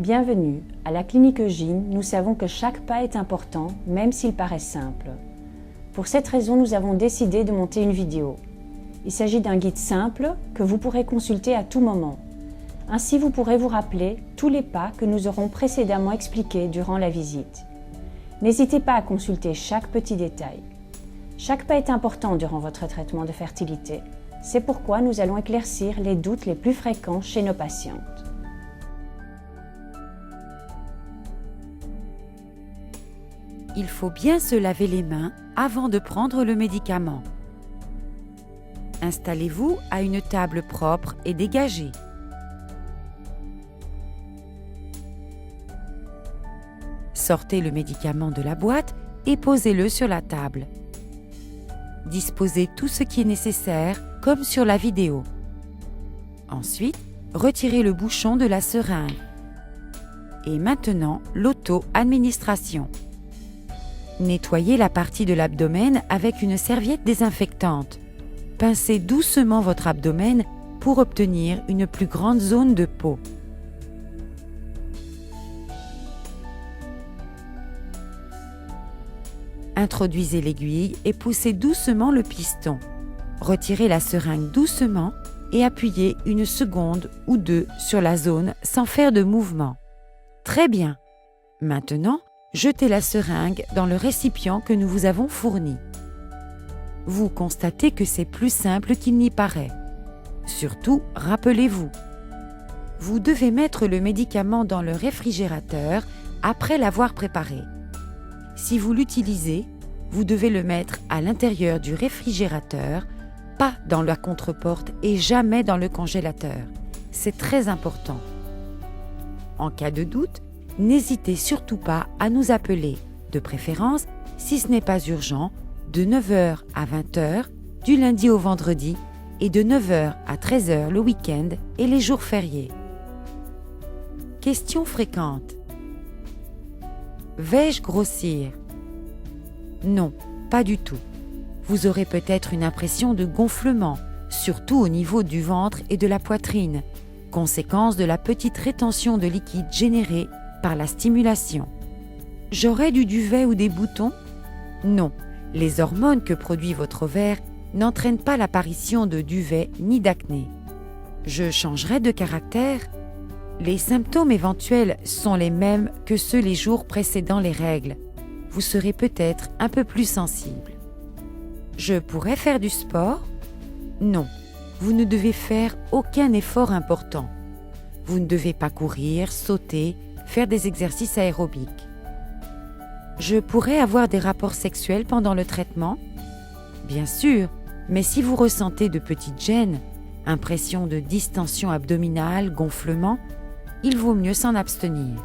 Bienvenue, à la clinique Eugine, nous savons que chaque pas est important, même s'il paraît simple. Pour cette raison, nous avons décidé de monter une vidéo. Il s'agit d'un guide simple que vous pourrez consulter à tout moment. Ainsi, vous pourrez vous rappeler tous les pas que nous aurons précédemment expliqués durant la visite. N'hésitez pas à consulter chaque petit détail. Chaque pas est important durant votre traitement de fertilité. C'est pourquoi nous allons éclaircir les doutes les plus fréquents chez nos patientes. Il faut bien se laver les mains avant de prendre le médicament. Installez-vous à une table propre et dégagée. Sortez le médicament de la boîte et posez-le sur la table. Disposez tout ce qui est nécessaire, comme sur la vidéo. Ensuite, retirez le bouchon de la seringue. Et maintenant, l'auto-administration. Nettoyez la partie de l'abdomen avec une serviette désinfectante. Pincez doucement votre abdomen pour obtenir une plus grande zone de peau. Introduisez l'aiguille et poussez doucement le piston. Retirez la seringue doucement et appuyez une seconde ou deux sur la zone sans faire de mouvement. Très bien. Maintenant, jetez la seringue dans le récipient que nous vous avons fourni. Vous constatez que c'est plus simple qu'il n'y paraît. Surtout, rappelez-vous, vous devez mettre le médicament dans le réfrigérateur après l'avoir préparé. Si vous l'utilisez, vous devez le mettre à l'intérieur du réfrigérateur, pas dans la contreporte et jamais dans le congélateur. C'est très important. En cas de doute, n'hésitez surtout pas à nous appeler, de préférence, si ce n'est pas urgent, de 9h à 20h, du lundi au vendredi, et de 9h à 13h le week-end et les jours fériés. Questions fréquentes. Vais-je grossir? Non, pas du tout. Vous aurez peut-être une impression de gonflement, surtout au niveau du ventre et de la poitrine, conséquence de la petite rétention de liquide générée par la stimulation. J'aurai du duvet ou des boutons? Non, les hormones que produit votre ovaire n'entraînent pas l'apparition de duvet ni d'acné. Je changerai de caractère? Les symptômes éventuels sont les mêmes que ceux les jours précédant les règles. Vous serez peut-être un peu plus sensible. Je pourrais faire du sport? Non, vous ne devez faire aucun effort important. Vous ne devez pas courir, sauter, faire des exercices aérobiques. Je pourrais avoir des rapports sexuels pendant le traitement? Bien sûr, mais si vous ressentez de petites gênes, impression de distension abdominale, gonflement, il vaut mieux s'en abstenir.